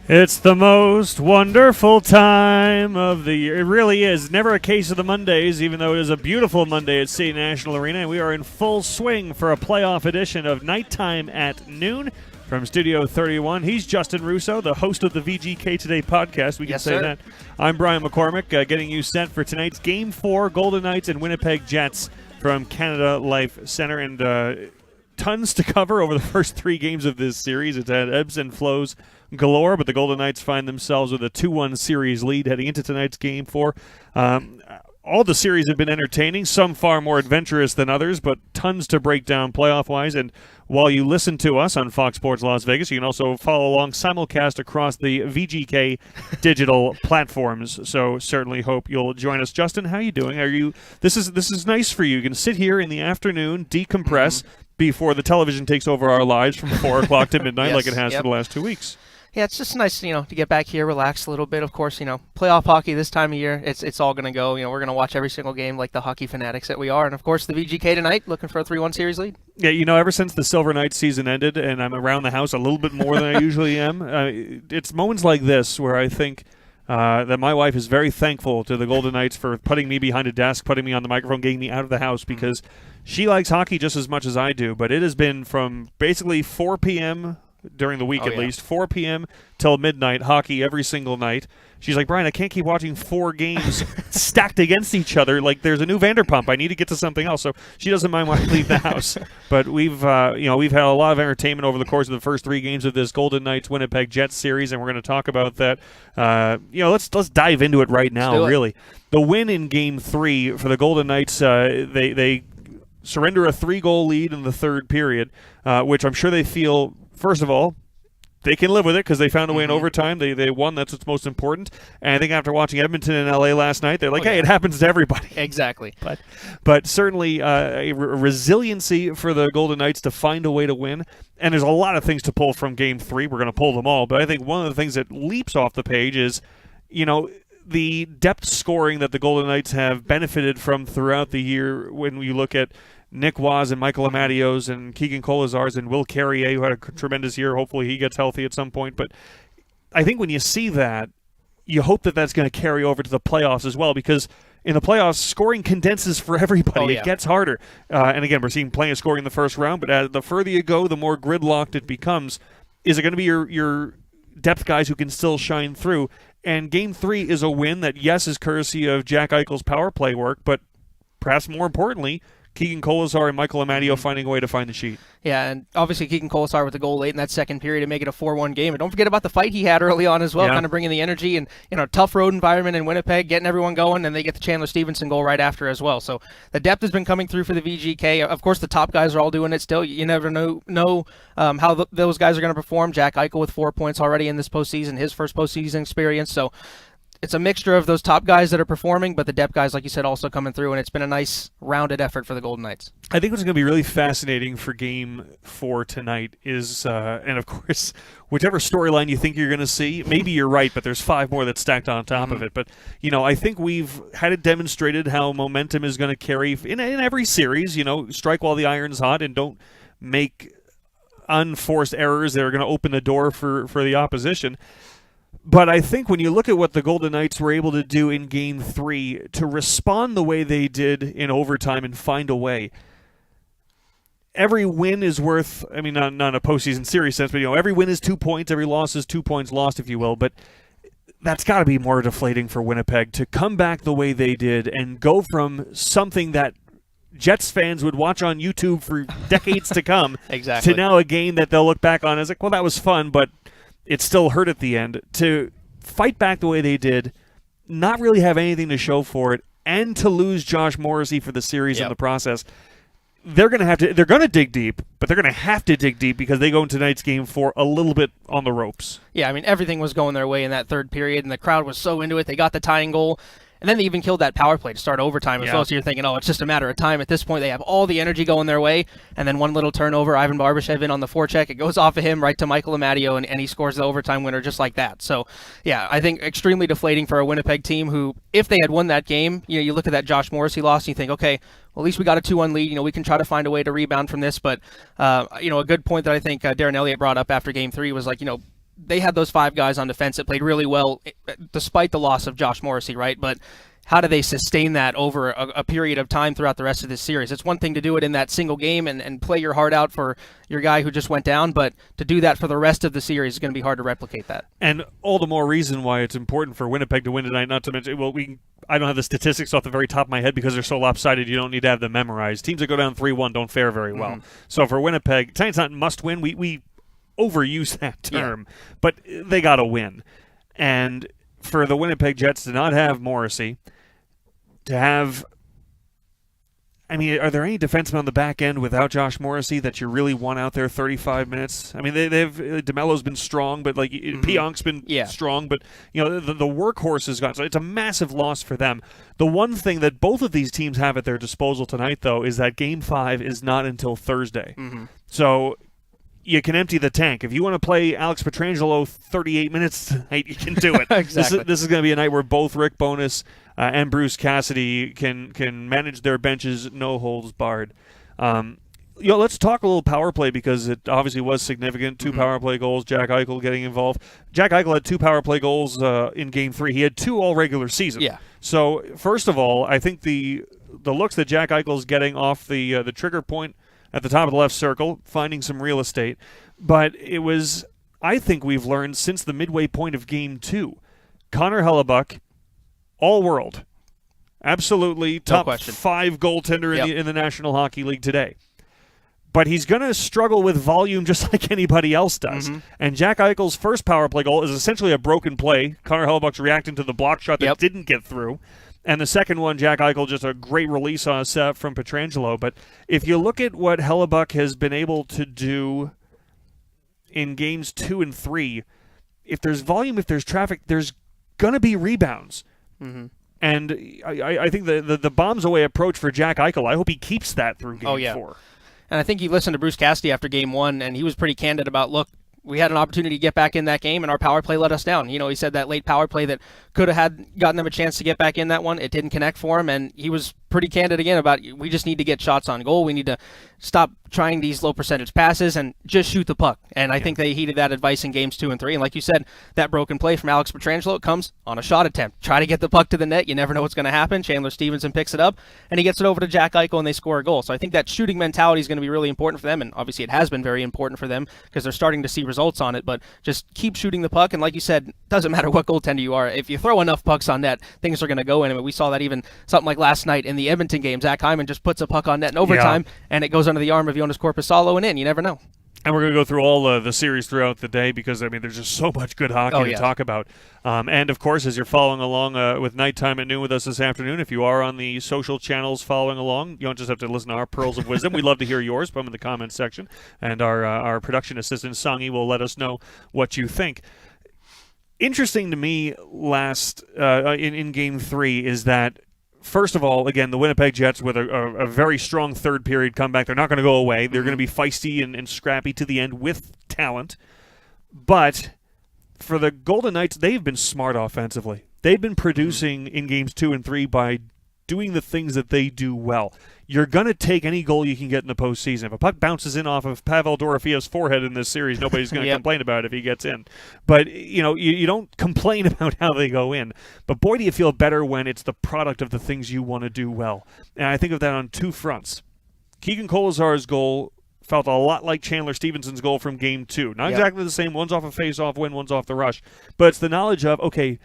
It's the most wonderful time of the year. It really is. Never a case of the Mondays, even though it is a beautiful Monday at State National Arena. And we are in full swing for a playoff edition of Nighttime at Noon from Studio 31. He's Justin Russo, the host of the VGK Today podcast. We can say that. I'm Brian McCormack, getting you set for tonight's Game 4, Golden Knights and Winnipeg Jets from Canada Life Center. And tons to cover over the first 3 games of this series. It's had ebbs and flows galore, but the Golden Knights find themselves with a 2-1 series lead heading into tonight's Game 4. All the series have been entertaining, some far more adventurous than others, but tons to break down playoff-wise. And while you listen to us on Fox Sports Las Vegas, you can also follow along simulcast across the VGK digital platforms. So certainly hope you'll join us. Justin, how are you doing? This is nice for you. You can sit here in the afternoon, decompress before the television takes over our lives from 4 o'clock to midnight like it has for the last 2 weeks. Yeah, it's just nice, to get back here, relax a little bit. Of course, playoff hockey this time of year, it's all going to go. We're going to watch every single game like the hockey fanatics that we are. And, of course, the VGK tonight, looking for a 3-1 series lead. Yeah, ever since the Silver Knights season ended, and I'm around the house a little bit more than I usually am, it's moments like this where I think that my wife is very thankful to the Golden Knights for putting me behind a desk, putting me on the microphone, getting me out of the house, because she likes hockey just as much as I do. But it has been from basically 4 p.m., during the week at least, 4 p.m. till midnight, hockey every single night. She's like, Brian, I can't keep watching 4 games stacked against each other. Like, there's a new Vanderpump. I need to get to something else. So she doesn't mind when I leave the house. But we've had a lot of entertainment over the course of the first 3 games of this Golden Knights Winnipeg Jets series, and we're going to talk about that. Let's dive into it right now. Really, the win in Game 3 for the Golden Knights. They surrender a 3-goal lead in the third period, which I'm sure they feel. First of all, they can live with it because they found a way in overtime. They won. That's what's most important. And I think after watching Edmonton and LA last night, they're like, hey, it happens to everybody. Exactly. But certainly a resiliency for the Golden Knights to find a way to win. And there's a lot of things to pull from Game 3. We're going to pull them all. But I think one of the things that leaps off the page is, the depth scoring that the Golden Knights have benefited from throughout the year when you look at Nick Waz and Michael Amadios and Keegan Kolazars and Will Carrier, who had a tremendous year. Hopefully he gets healthy at some point. But I think when you see that, you hope that that's going to carry over to the playoffs as well, because in the playoffs, scoring condenses for everybody. It gets harder. And again, we're seeing plenty of scoring in the first round, but the further you go, the more gridlocked it becomes. Is it going to be your depth guys who can still shine through? And Game 3 is a win that, yes, is courtesy of Jack Eichel's power play work, but perhaps more importantly, Keegan Kolazar and Michael Amadio finding a way to find the sheet. Yeah, and obviously Keegan Kolazar with the goal late in that second period to make it a 4-1 game. And don't forget about the fight he had early on as well, kind of bringing the energy and tough road environment in Winnipeg, getting everyone going, and they get the Chandler Stevenson goal right after as well. So the depth has been coming through for the VGK. Of course, the top guys are all doing it still. You never know how those guys are going to perform. Jack Eichel with 4 points already in this postseason, his first postseason experience. So it's a mixture of those top guys that are performing, but the depth guys, like you said, also coming through, and it's been a nice, rounded effort for the Golden Knights. I think what's going to be really fascinating for Game 4 tonight is, and of course, whichever storyline you think you're going to see, maybe you're right, but there's 5 more that's stacked on top of it. But, I think we've had it demonstrated how momentum is going to carry in every series. Strike while the iron's hot and don't make unforced errors that are going to open the door for the opposition. But I think when you look at what the Golden Knights were able to do in Game 3, to respond the way they did in overtime and find a way, every win is worth, not in a postseason series sense, but every win is 2 points, every loss is 2 points lost, if you will. But that's got to be more deflating for Winnipeg to come back the way they did and go from something that Jets fans would watch on YouTube for decades to come exactly. to now a game that they'll look back on as like, well, that was fun, but it still hurt at the end. To fight back the way they did, not really have anything to show for it, and to lose Josh Morrissey for the series in the process, they're going to dig deep, but they're going to have to dig deep because they go into tonight's game 4 a little bit on the ropes. Yeah, I mean, everything was going their way in that third period, and the crowd was so into it. They got the tying goal, and then they even killed that power play to start overtime as well. So you're thinking, oh, it's just a matter of time. At this point, they have all the energy going their way, and then one little turnover, Ivan Barbashev in on the forecheck. It goes off of him right to Michael Amadio, and he scores the overtime winner just like that. So, yeah, I think extremely deflating for a Winnipeg team who, if they had won that game, you look at that Josh Morrissey loss, and you think, okay, well, at least we got a 2-1 lead. We can try to find a way to rebound from this. But, a good point that I think Darren Elliott brought up after Game 3 was like, they had those 5 guys on defense that played really well despite the loss of Josh Morrissey, right? But how do they sustain that over a period of time throughout the rest of this series? It's one thing to do it in that single game and play your heart out for your guy who just went down, but to do that for the rest of the series is going to be hard to replicate that. And all the more reason why it's important for Winnipeg to win tonight, not to mention, I don't have the statistics off the very top of my head because they're so lopsided you don't need to have them memorized. Teams that go down 3-1 don't fare very well. So for Winnipeg, tonight's not must win. We overuse that term, but they got to win. And for the Winnipeg Jets to not have Morrissey, to have, are there any defensemen on the back end without Josh Morrissey that you really want out there 35 minutes? They've DeMello's been strong, but Pionk's been strong, but the workhorse has gone. So it's a massive loss for them. The one thing that both of these teams have at their disposal tonight, though, is that Game 5 is not until Thursday. So you can empty the tank. If you want to play Alex Pietrangelo 38 minutes tonight, you can do it. Exactly. This is going to be a night where both Rick Bowness and Bruce Cassidy can manage their benches, no holds barred. Let's talk a little power play because it obviously was significant. 2 power play goals, Jack Eichel getting involved. Jack Eichel had 2 power play goals in Game 3. He had 2 all regular season. Yeah. So, first of all, I think the looks that Jack Eichel's getting off the trigger point at the top of the left circle, finding some real estate. But it was, I think we've learned since the midway point of Game 2, Connor Hellebuyck, all-world, absolutely top 5 goaltender in the National Hockey League today. But he's going to struggle with volume just like anybody else does. And Jack Eichel's first power play goal is essentially a broken play. Connor Hellebuyck's reacting to the block shot that didn't get through. And the second one, Jack Eichel, just a great release on a set from Pietrangelo. But if you look at what Hellebuyck has been able to do in Games 2 and 3, if there's volume, if there's traffic, there's going to be rebounds. And I think the bombs away approach for Jack Eichel, I hope he keeps that through Game 4. And I think you listened to Bruce Cassidy after Game 1, and he was pretty candid about, look, we had an opportunity to get back in that game, and our power play let us down. He said that late power play that could have gotten them a chance to get back in that one. It didn't connect for him, and he was pretty candid again about we just need to get shots on goal. We need to stop trying these low percentage passes and just shoot the puck. And I think they heeded that advice in Games 2 and 3. And like you said, that broken play from Alex Pietrangelo comes on a shot attempt. Try to get the puck to the net. You never know what's going to happen. Chandler Stevenson picks it up, and he gets it over to Jack Eichel, and they score a goal. So I think that shooting mentality is going to be really important for them, and obviously it has been very important for them because they're starting to see results on it. But just keep shooting the puck, and like you said, doesn't matter what goaltender you are. If you throw enough pucks on net, things are going to go in. I mean, we saw that even something like last night in the Edmonton game. Zach Hyman just puts a puck on net in overtime, and it goes under the arm of Jonas Korpisalo and in. You never know. And we're going to go through all the series throughout the day because, there's just so much good hockey to talk about. And, of course, as you're following along with Nighttime at Noon with us this afternoon, if you are on the social channels following along, you don't just have to listen to our pearls of wisdom. We'd love to hear yours. Put them in the comments section. And our production assistant, Songi, will let us know what you think. Interesting to me in Game 3 is that, first of all, again, the Winnipeg Jets with a very strong third period comeback. They're not going to go away. They're going to be feisty and scrappy to the end with talent. But for the Golden Knights, they've been smart offensively. They've been producing in Games 2 and 3 by doing the things that they do well. You're going to take any goal you can get in the postseason. If a puck bounces in off of Pavel Dorofiev's forehead in this series, nobody's going to complain about it if he gets in. But, you don't complain about how they go in. But boy, do you feel better when it's the product of the things you want to do well. And I think of that on 2 fronts. Keegan Kolesar's goal felt a lot like Chandler Stevenson's goal from Game 2. Not exactly the same. One's off a face-off win, one's off the rush. But it's the knowledge of, okay,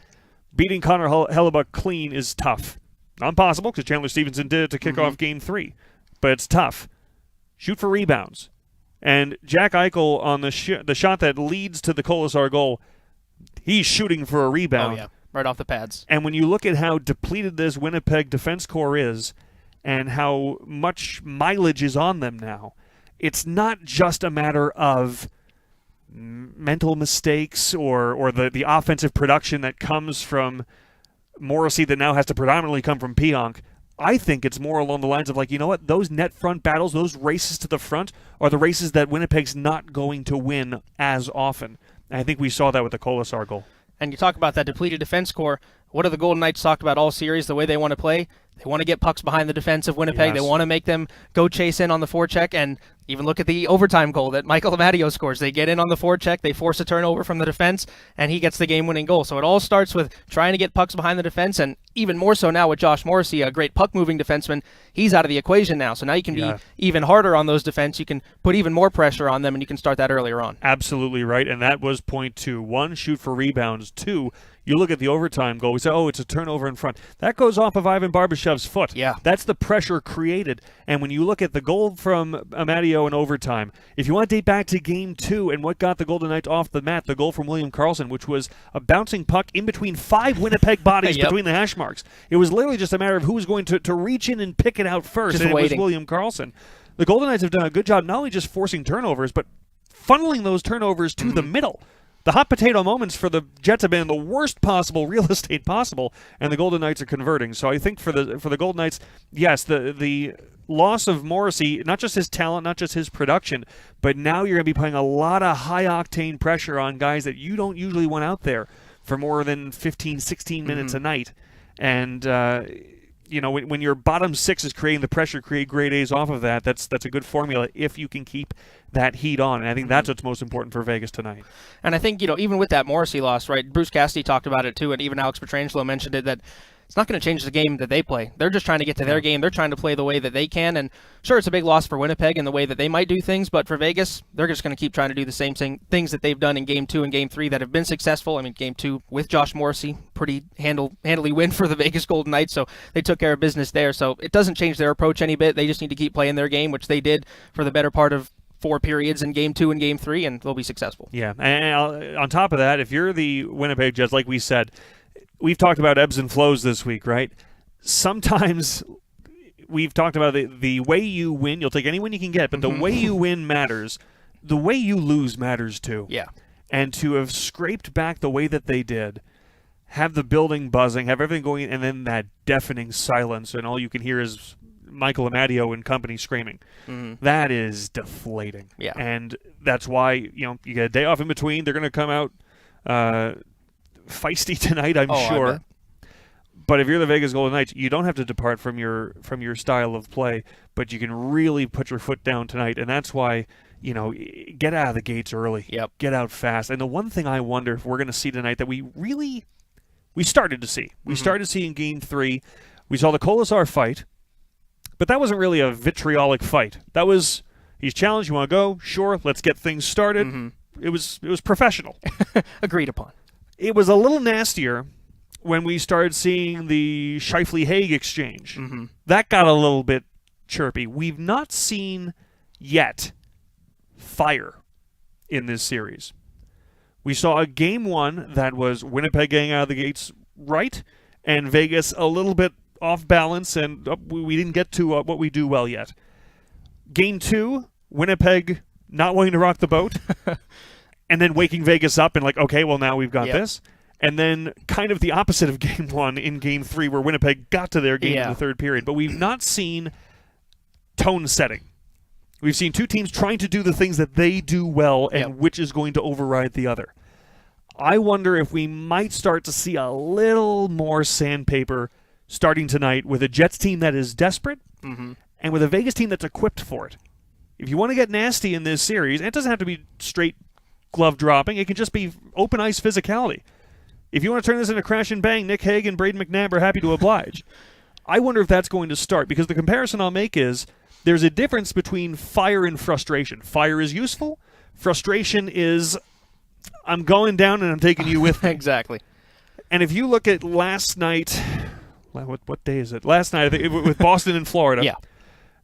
beating Connor Hellebuyck clean is tough. Not impossible, because Chandler Stevenson did it to kick off Game 3. But it's tough. Shoot for rebounds. And Jack Eichel on the shot that leads to the Kolesar goal, he's shooting for a rebound. Oh, yeah. Right off the pads. And when you look at how depleted this Winnipeg defense core is, and how much mileage is on them now. It's not just a matter of mental mistakes or the offensive production that comes from Morrissey that now has to predominantly come from Pionk. I think it's more along the lines of, like, you know what, those net front battles, those races to the front are the races that Winnipeg's not going to win as often. And I think we saw that with the Kolesar goal. And you talk about that depleted defense core. What have the Golden Knights talked about all series, the way they want to play? They want to get pucks behind the defense of Winnipeg. Yes. They want to make them go chase in on the forecheck, and even look at the overtime goal that Michael Amadio scores. They get in on the forecheck, they force a turnover from the defense, and he gets the game-winning goal. So it all starts with trying to get pucks behind the defense, and even more so now with Josh Morrissey, a great puck-moving defenseman. He's out of the equation now, so now you can be even harder on those defense. You can put even more pressure on them, and you can start that earlier on. Absolutely right, and that was point two. One, shoot for rebounds. Two, you look at the overtime goal, we say, oh, it's a turnover in front. That goes off of Ivan Barbashev's foot. Yeah. That's the pressure created. And when you look at the goal from Amadio in overtime, if you want to date back to Game 2 and what got the Golden Knights off the mat, the goal from William Karlsson, which was a bouncing puck in between 5 Winnipeg bodies between the hash marks. It was literally just a matter of who was going to reach in and pick it out first, Just and waiting. it was William Karlsson. The Golden Knights have done a good job not only just forcing turnovers, but funneling those turnovers to the middle. The hot potato moments for the Jets have been the worst possible real estate possible, and the Golden Knights are converting. So I think for the Golden Knights, yes, the loss of Morrissey, not just his talent, not just his production, but now you're going to be putting a lot of high-octane pressure on guys that you don't usually want out there for more than 15, 16 minutes a night. And when your bottom six is creating the pressure, create grade A's off of that, that's a good formula if you can keep that heat on. And I think that's what's most important for Vegas tonight. And I think, even with that Morrissey loss, right, Bruce Cassidy talked about it too, and even Alex Pietrangelo mentioned it, that it's not going to change the game that they play. They're just trying to get to their game. They're trying to play the way that they can. And sure, it's a big loss for Winnipeg in the way that they might do things, but for Vegas, they're just going to keep trying to do the same things that they've done in Game 2 and Game 3 that have been successful. I mean, Game 2 with Josh Morrissey, pretty handily win for the Vegas Golden Knights, so they took care of business there. So it doesn't change their approach any bit. They just need to keep playing their game, which they did for the better part of 4 periods in Game 2 and Game 3, and they'll be successul. Yeah, and on top of that, if you're the Winnipeg Jets, like we said, we've talked about ebbs and flows this week, right? Sometimes we've talked about the way you win. You'll take any win you can get, but the way you win matters. The way you lose matters too. Yeah. And to have scraped back the way that they did, have the building buzzing, have everything going, and then that deafening silence, and all you can hear is Michael Amadio and company screaming. That is deflating. Yeah. And that's why, you get a day off in between. They're going to come out feisty tonight, I'm sure. I bet. But if you're the Vegas Golden Knights, you don't have to depart from your style of play, but you can really put your foot down tonight, and that's why, get out of the gates early. Yep. Get out fast. And the one thing I wonder if we're going to see tonight that we started to see. We started to see in Game 3. We saw the Kolesar fight, but that wasn't really a vitriolic fight. That was, he's challenged, you want to go? Sure, let's get things started. It was professional. Agreed upon. It was a little nastier when we started seeing the Scheifele-Hague exchange. That got a little bit chirpy. We've not seen yet fire in this series. We saw a Game 1 that was Winnipeg getting out of the gates right, and Vegas a little bit off balance, and we didn't get to what we do well yet. Game 2, Winnipeg not wanting to rock the boat, and then waking Vegas up and okay, well, now we've got this. And then kind of the opposite of Game 1 in Game 3, where Winnipeg got to their game in the third period. But we've not seen tone setting. We've seen two teams trying to do the things that they do well, and which is going to override the other. I wonder if we might start to see a little more sandpaper starting tonight with a Jets team that is desperate and with a Vegas team that's equipped for it. If you want to get nasty in this series, and it doesn't have to be straight glove dropping. It can just be open ice physicality. If you want to turn this into crash and bang, Nick Hague and Braden McNabb are happy to oblige. I wonder if that's going to start, because the comparison I'll make is there's a difference between fire and frustration. Fire is useful. Frustration is, I'm going down and I'm taking you with me. Exactly. And if you look at last night, what day is it? Last night, I think, with Boston and Florida. Yeah.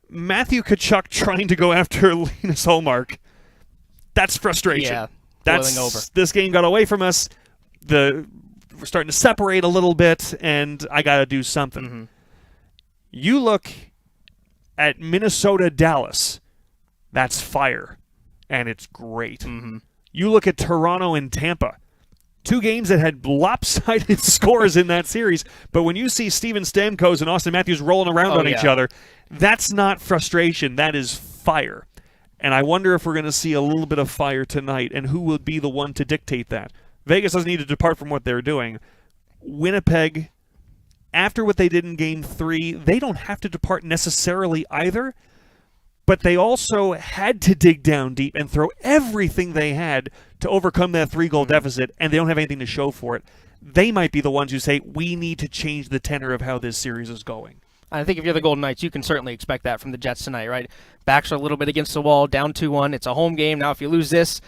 Matthew Tkachuk trying to go after Linus Ullmark. That's frustration. Yeah, That's boiling over. This game got away from us. We're starting to separate a little bit, and I got to do something. You look at Minnesota, Dallas, that's fire, and it's great. Mm-hmm. You look at Toronto and Tampa, 2 games that had lopsided scores in that series, but when you see Steven Stamkos and Austin Matthews rolling around on each other, that's not frustration, that is fire. And I wonder if we're going to see a little bit of fire tonight, and who will be the one to dictate that. Vegas doesn't need to depart from what they're doing. Winnipeg, after what they did in Game 3, they don't have to depart necessarily either, but they also had to dig down deep and throw everything they had to overcome that 3-goal deficit, and they don't have anything to show for it. They might be the ones who say, we need to change the tenor of how this series is going. I think if you're the Golden Knights, you can certainly expect that from the Jets tonight, right? Backs are a little bit against the wall, down 2-1. It's a home game. Now, if you lose this,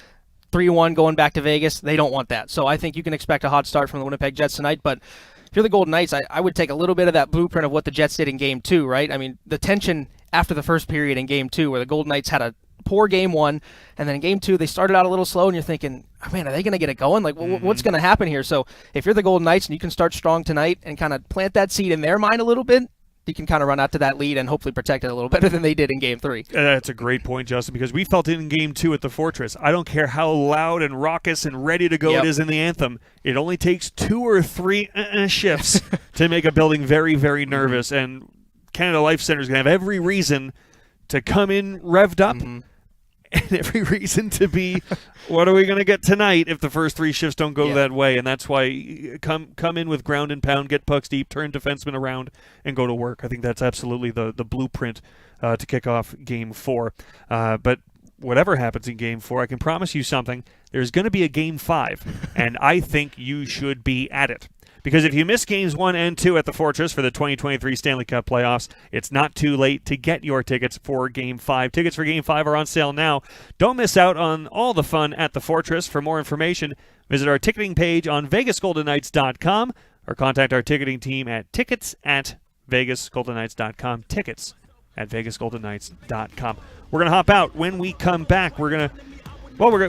3-1 going back to Vegas, they don't want that. So I think you can expect a hot start from the Winnipeg Jets tonight. But if you're the Golden Knights, I would take a little bit of that blueprint of what the Jets did in Game 2, right? I mean, the tension after the first period in Game 2 where the Golden Knights had a poor Game 1, and then in Game 2 they started out a little slow, and you're thinking, oh, man, are they going to get it going? Like, what's going to happen here? So if you're the Golden Knights and you can start strong tonight and kind of plant that seed in their mind a little bit, you can kind of run out to that lead and hopefully protect it a little better than they did in Game 3. That's a great point, Justin, because we felt it in Game 2 at the Fortress. I don't care how loud and raucous and ready to go it is in the anthem. It only takes 2 or 3 shifts to make a building very, very nervous, and Canada Life Center is going to have every reason to come in revved up and every reason to be, what are we going to get tonight if the first 3 shifts don't go that way? And that's why come in with ground and pound, get pucks deep, turn defensemen around, and go to work. I think that's absolutely the blueprint to kick off Game 4. But whatever happens in Game 4, I can promise you something. There's going to be a Game 5, and I think you should be at it. Because if you miss Games 1 and 2 at the Fortress for the 2023 Stanley Cup playoffs, it's not too late to get your tickets for Game 5. Tickets for Game 5 are on sale now. Don't miss out on all the fun at the Fortress. For more information, visit our ticketing page on vegasgoldenknights.com or contact our ticketing team at tickets@vegasgoldenknights.com. Tickets@vegasgoldenknights.com. We're going to hop out. When we come back, we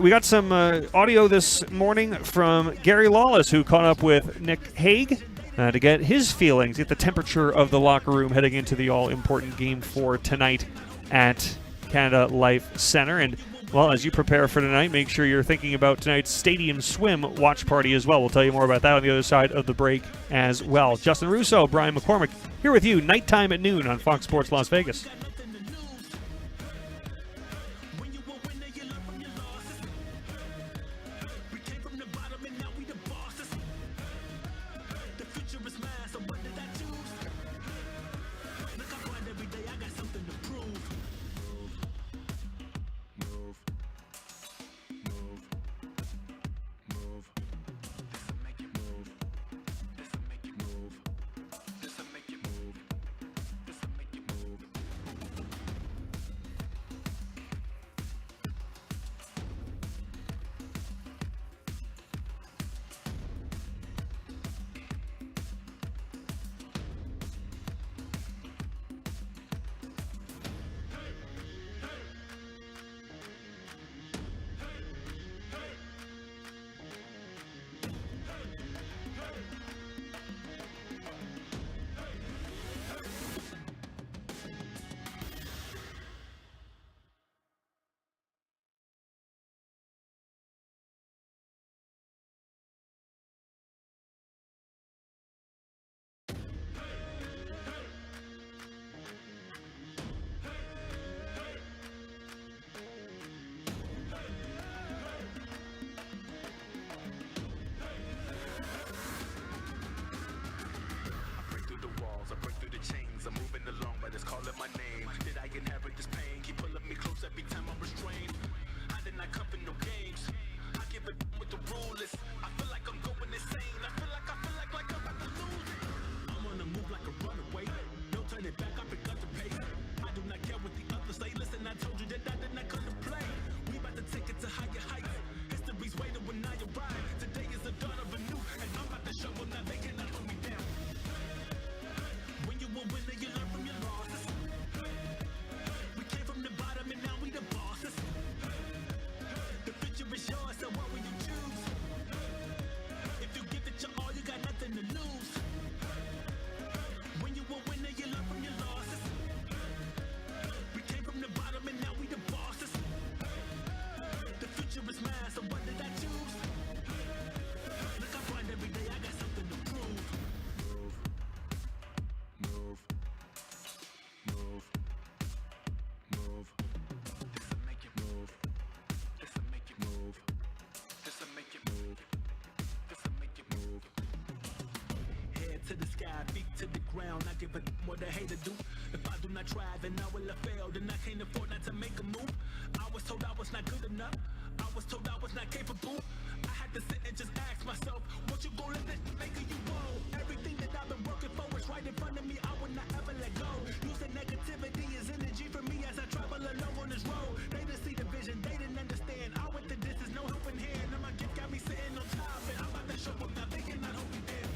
got some audio this morning from Gary Lawless, who caught up with Nick Hague to get his feelings, get the temperature of the locker room heading into the all-important Game 4 tonight at Canada Life Center. And, well, as you prepare for tonight, make sure you're thinking about tonight's Stadium Swim watch party as well. We'll tell you more about that on the other side of the break as well. Justin Russo, Brian McCormack, here with you, nighttime at noon on Fox Sports Las Vegas. to the sky, feet to the ground. I give a what the hater do. If I do not try, then I will have failed, and I can't afford not to make a move. I was told I was not good enough. I was told I was not capable. I had to sit and just ask myself, what you gonna let this make of you go? Everything that I've been working for is right in front of me. I will not ever let go. Using negativity as energy for me as I travel alone on this road. They didn't see the vision, they didn't understand. I went the distance, no helping hand. Now my gift got me sitting on top, and I'm about to show up, not thinking, not hoping then.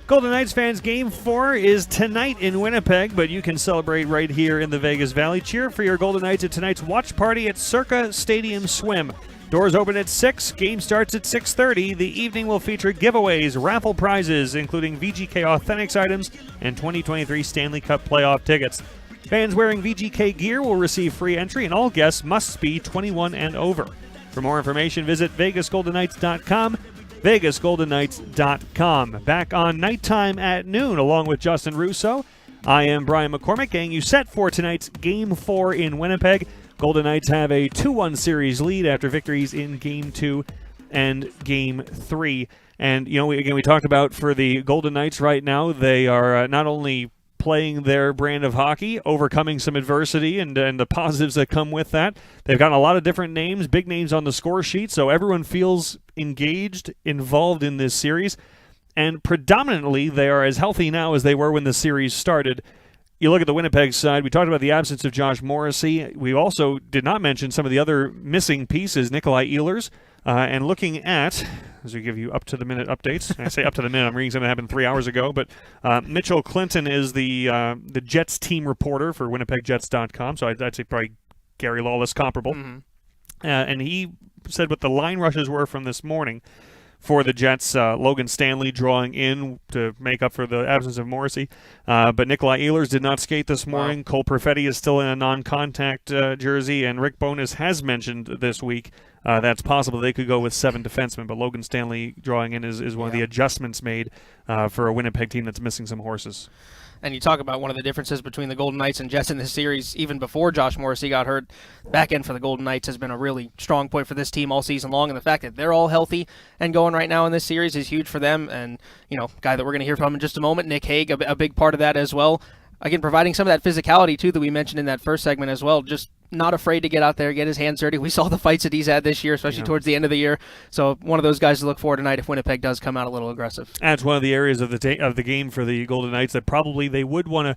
Golden Knights fans, Game 4 is tonight in Winnipeg, but you can celebrate right here in the Vegas Valley. Cheer for your Golden Knights at tonight's watch party at Circa Stadium Swim. Doors open at 6, game starts at 6:30. The evening will feature giveaways, raffle prizes, including VGK Authentics items and 2023 Stanley Cup playoff tickets. Fans wearing VGK gear will receive free entry, and all guests must be 21 and over. For more information, visit VegasGoldenKnights.com. VegasGoldenKnights.com. Back on Nighttime at noon, along with Justin Russo. I am Brian McCormack, getting you set for tonight's Game 4 in Winnipeg. Golden Knights have a 2-1 series lead after victories in Game 2 and Game 3. And, you know, we talked about for the Golden Knights right now, they are not only playing their brand of hockey, overcoming some adversity and the positives that come with that. They've got a lot of different names, big names on the score sheet, so everyone feels engaged, involved in this series. And predominantly, they are as healthy now as they were when the series started. You look at the Winnipeg side, we talked about the absence of Josh Morrissey. We also did not mention some of the other missing pieces, Nikolai Ehlers. And looking at, as we give you up-to-the-minute updates, I say up-to-the-minute, I'm reading something that happened 3 hours ago, but Mitchell Clinton is the Jets team reporter for WinnipegJets.com, so I'd say probably Gary Lawless comparable. Mm-hmm. And he said what the line rushes were from this morning for the Jets. Logan Stanley drawing in to make up for the absence of Morrissey. But Nikolai Ehlers did not skate this morning. Wow. Cole Perfetti is still in a non-contact jersey, and Rick Bowness has mentioned this week that's possible they could go with 7 defensemen, but Logan Stanley drawing in is one of the adjustments made for a Winnipeg team that's missing some horses. And you talk about one of the differences between the Golden Knights and Jets in this series, even before Josh Morrissey got hurt. Back end for the Golden Knights has been a really strong point for this team all season long, and the fact that they're all healthy and going right now in this series is huge for them. And, you know, guy that we're going to hear from in just a moment, Nick Hague, a big part of that as well. Again, providing some of that physicality, too, that we mentioned in that first segment as well. Just not afraid to get out there, get his hands dirty. We saw the fights that he's had this year, especially towards the end of the year. So one of those guys to look for tonight if Winnipeg does come out a little aggressive. That's one of the areas of the game for the Golden Knights that probably they would want to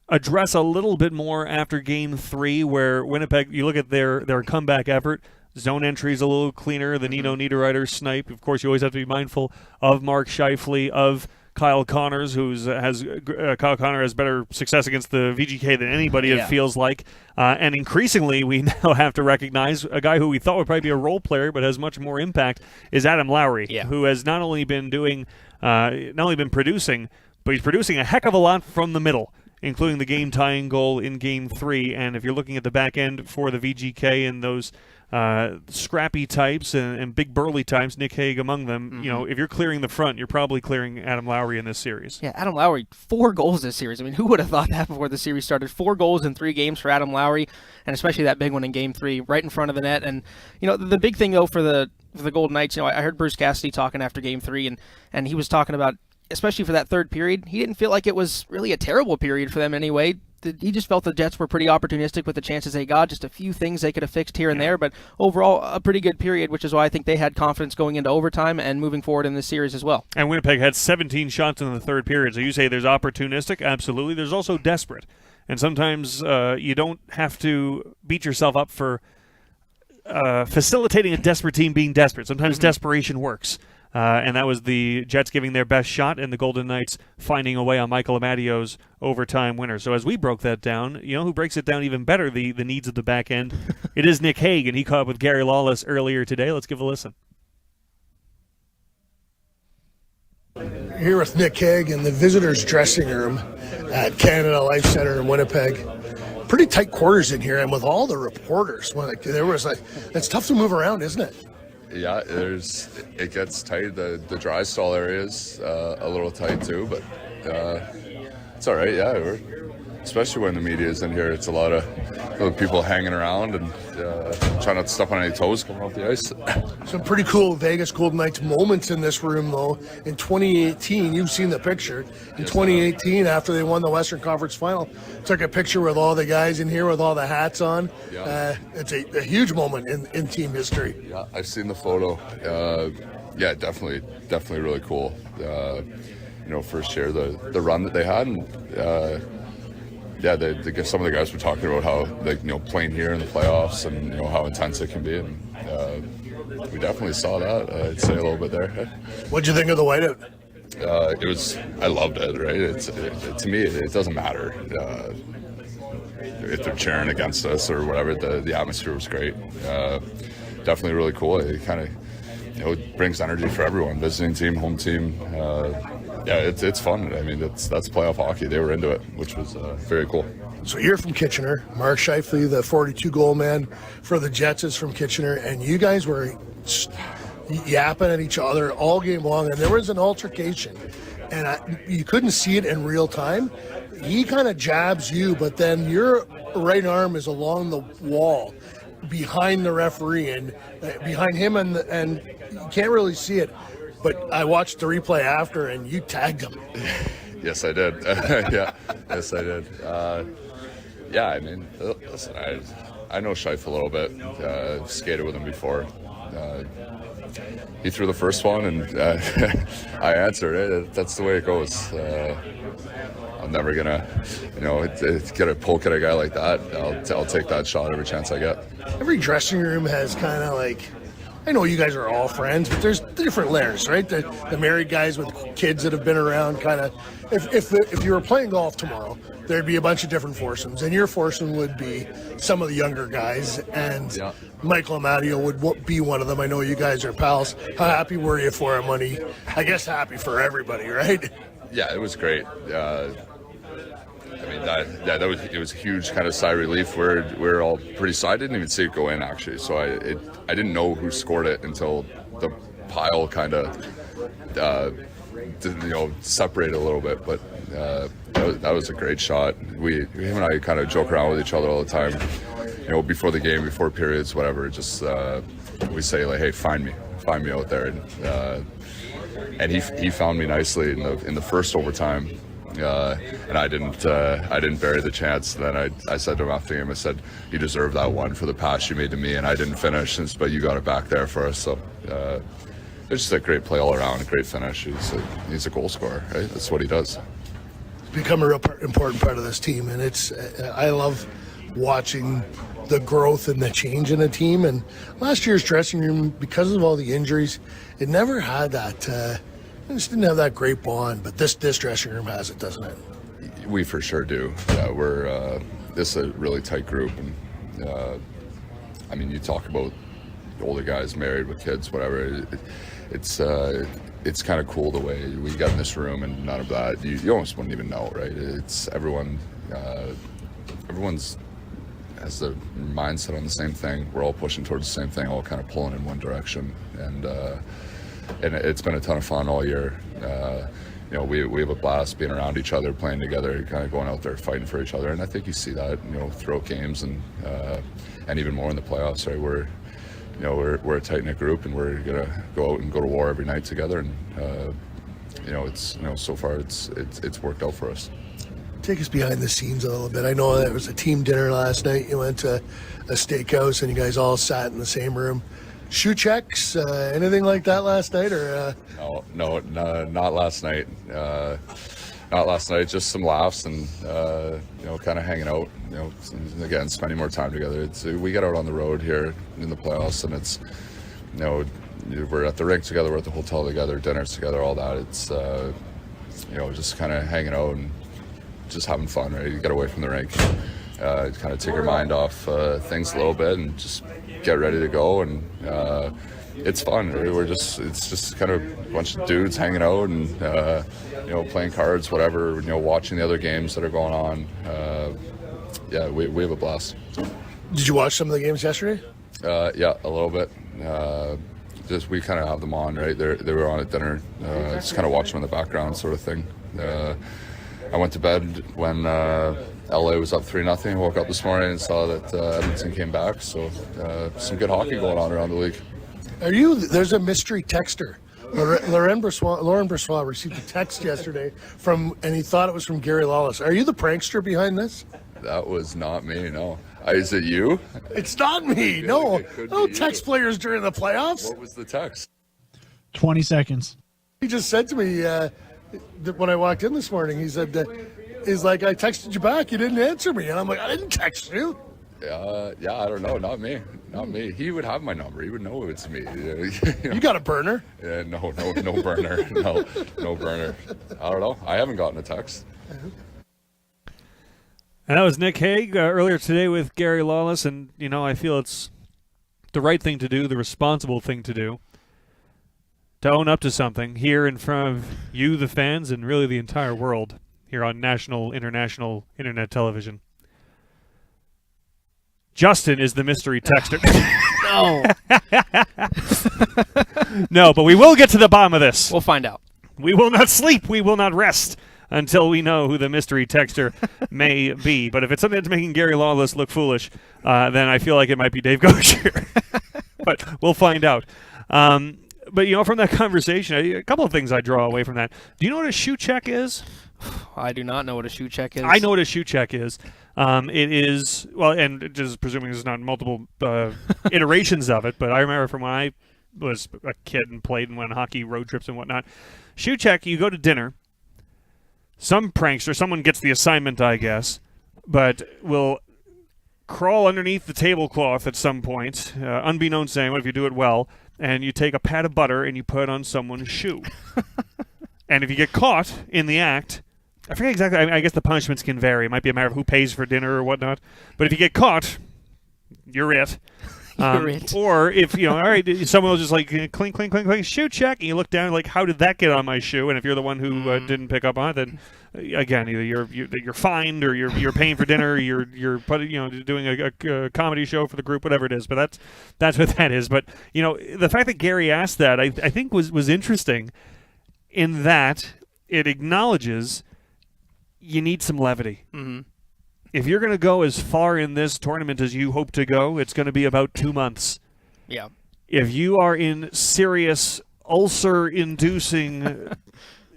address a little bit more after Game 3, where Winnipeg, you look at their comeback effort, zone entry is a little cleaner, the Nino Niederreiter snipe. Of course, you always have to be mindful of Mark Scheifele, of Kyle Connors, Kyle Connor has better success against the VGK than anybody, it feels like. And increasingly, we now have to recognize a guy who we thought would probably be a role player but has much more impact is Adam Lowry, who has not only been producing, but he's producing a heck of a lot from the middle, including the game-tying goal in Game 3. And if you're looking at the back end for the VGK and those scrappy types and big burly types, Nick Hague among them, you know, if you're clearing the front, you're probably clearing Adam Lowry in this series. Yeah, Adam Lowry, 4 goals this series. I mean, who would have thought that before the series started? 4 goals in 3 games for Adam Lowry, and especially that big one in Game 3, right in front of the net. And, you know, the big thing, though, for the Golden Knights, you know, I heard Bruce Cassidy talking after Game 3, and he was talking about, especially for that third period, he didn't feel like it was really a terrible period for them anyway. He just felt the Jets were pretty opportunistic with the chances they got, just a few things they could have fixed here and there, but overall a pretty good period, which is why I think they had confidence going into overtime and moving forward in this series as well. And Winnipeg had 17 shots in the third period, so you say there's opportunistic, absolutely. There's also desperate, and sometimes you don't have to beat yourself up for facilitating a desperate team being desperate. Sometimes desperation works. And that was the Jets giving their best shot and the Golden Knights finding a way on Michael Amadio's overtime winner. So as we broke that down, you know who breaks it down even better, the needs of the back end? It is Nick Hague, and he caught up with Gary Lawless earlier today. Let's give a listen. Here with Nick Hague in the visitors' dressing room at Canada Life Center in Winnipeg. Pretty tight quarters in here, and with all the reporters, it's tough to move around, isn't it? Yeah, it gets tight. The dry stall area is a little tight too, but it's all right. Yeah, we're especially when the media is in here. It's a lot of people hanging around and trying not to step on any toes coming off the ice. Some pretty cool Vegas Golden Knights moments in this room, though. In 2018, you've seen the picture. In 2018, after they won the Western Conference Final, took a picture with all the guys in here with all the hats on. Yeah. It's a huge moment in team history. Yeah, I've seen the photo. Yeah, definitely really cool. First year, the run that they had, and some of the guys were talking about how playing here in the playoffs and how intense it can be, and we definitely saw that. I'd say a little bit there. What'd you think of the whiteout? I loved it. Right, to me, it doesn't matter if they're cheering against us or whatever. The atmosphere was great. Definitely really cool. It kind of it brings energy for everyone, visiting team, home team. It's fun. I mean, that's playoff hockey. They were into it, which was very cool. So you're from Kitchener. Mark Scheifele, the 42-goal man for the Jets, is from Kitchener, and you guys were yapping at each other all game long, and there was an altercation, and you couldn't see it in real time. He kind of jabs you, but then your right arm is along the wall behind the referee and behind him, and you can't really see it. But I watched the replay after, and you tagged him. Yes, I did. Yes, I did. I mean, listen, I know Scheifele a little bit. Skated with him before. He threw the first one, and I answered it. That's the way it goes. I'm never gonna, get a poke at a guy like that. I'll take that shot every chance I get. Every dressing room has kind of like, I know you guys are all friends, but there's different layers, right? The married guys with kids that have been around, kind of. If you were playing golf tomorrow, there'd be a bunch of different foursomes, and your foursome would be some of the younger guys, and Michael Amadio would be one of them. I know you guys are pals. How happy were you for him when I guess happy for everybody, right? Yeah, it was great. I mean, it was a huge kind of sigh of relief. We're all pretty. So I didn't even see it go in, actually. So I didn't know who scored it until the pile kind of separated a little bit. But that was a great shot. Him and I kind of joke around with each other all the time. Before the game, before periods, whatever. Just we say like, "Hey, find me out there," and he found me nicely in the first overtime. And I didn't bury the chance. And then I said to him after the game, I said, "You deserve that one for the pass you made to me, and I didn't finish, but you got it back there for us." So it's just a great play all around, a great finish. He's a goal scorer, right? That's what he does. It's become a real important part of this team, and I love watching the growth and the change in the team. And last year's dressing room, because of all the injuries, it never had that. It just didn't have that great bond, but this dressing room has it, doesn't it? We for sure do. Yeah, we're this is a really tight group, and I mean, you talk about older guys married with kids, whatever. It's kind of cool the way we got in this room, and none of that. You almost wouldn't even know, right? It's everyone's has the mindset on the same thing. We're all pushing towards the same thing, all kind of pulling in one direction, and it's been a ton of fun all year. We have a blast being around each other, playing together, kind of going out there fighting for each other, and I think you see that throughout games and even more in the playoffs. Right, we're a tight-knit group, and we're gonna go out and go to war every night together, and so far it's worked out for us. Take us behind the scenes a little bit. I know there was a team dinner last night. You went to a steakhouse, and you guys all sat in the same room. Shoe checks, anything like that last night, or? No, not last night. Not last night. Just some laughs and kind of hanging out. Again, spending more time together. We get out on the road here in the playoffs, and it's we're at the rink together, we're at the hotel together, dinners together, all that. It's just kind of hanging out and just having fun. Right, you get away from the rink, kind of take your mind off things a little bit, and just get ready to go, and it's fun. Right? It's just kind of a bunch of dudes hanging out and playing cards, whatever. Watching the other games that are going on. We have a blast. Did you watch some of the games yesterday? Yeah, a little bit. We kind of have them on, right? They were on at dinner. Just kind of watch them in the background, sort of thing. I went to bed when LA was up 3-0. Woke up this morning and saw that Edmonton came back. So some good hockey going on around the league. There's a mystery texter. Lauren Bressois received a text yesterday and he thought it was from Gary Lawless. Are you the prankster behind this? That was not me, no. Is it you? It's not me, no. No text players during the playoffs. What was the text? 20 seconds. He just said to me when I walked in this morning, he said, he's like, I texted you back, you didn't answer me. And I'm like, I didn't text you. Yeah, I don't know. Not me. He would have my number. He would know it's me. You got a burner? Yeah, no burner. No burner. I don't know. I haven't gotten a text. And that was Nick Hague earlier today with Gary Lawless, and, I feel it's the right thing to do, the responsible thing to do, to own up to something here in front of you, the fans, and really the entire world here on national, international, internet television. Justin is the mystery texter. No. No, but we will get to the bottom of this. We'll find out. We will not sleep. We will not rest until we know who the mystery texter may be. But if it's something that's making Gary Lawless look foolish, then I feel like it might be Dave Gaucher. But we'll find out. But, from that conversation, a couple of things I draw away from that. Do you know what a shoe check is? I do not know what a shoe check is. I know what a shoe check is. It is, and just presuming there's not multiple iterations of it, but I remember from when I was a kid and played and went on hockey road trips and whatnot. Shoe check, you go to dinner. Some prankster, someone gets the assignment, I guess, but will crawl underneath the tablecloth at some point, unbeknownst to anyone if you do it well, and you take a pat of butter and you put it on someone's shoe. And if you get caught in the act, I forget exactly, I guess the punishments can vary. It might be a matter of who pays for dinner or whatnot. But if you get caught, you're it. You're it. Or if, all right, someone will just like clink, clink, clink, clink, shoe check, and you look down like, how did that get on my shoe? And if you're the one who didn't pick up on it, then again, either you're fined or you're paying for dinner, you're doing a comedy show for the group, whatever it is. But that's what that is. But the fact that Gary asked that, I think was interesting, in that it acknowledges you need some levity. Mm-hmm. If you're going to go as far in this tournament as you hope to go, it's going to be about 2 months. Yeah. If you are in serious ulcer-inducing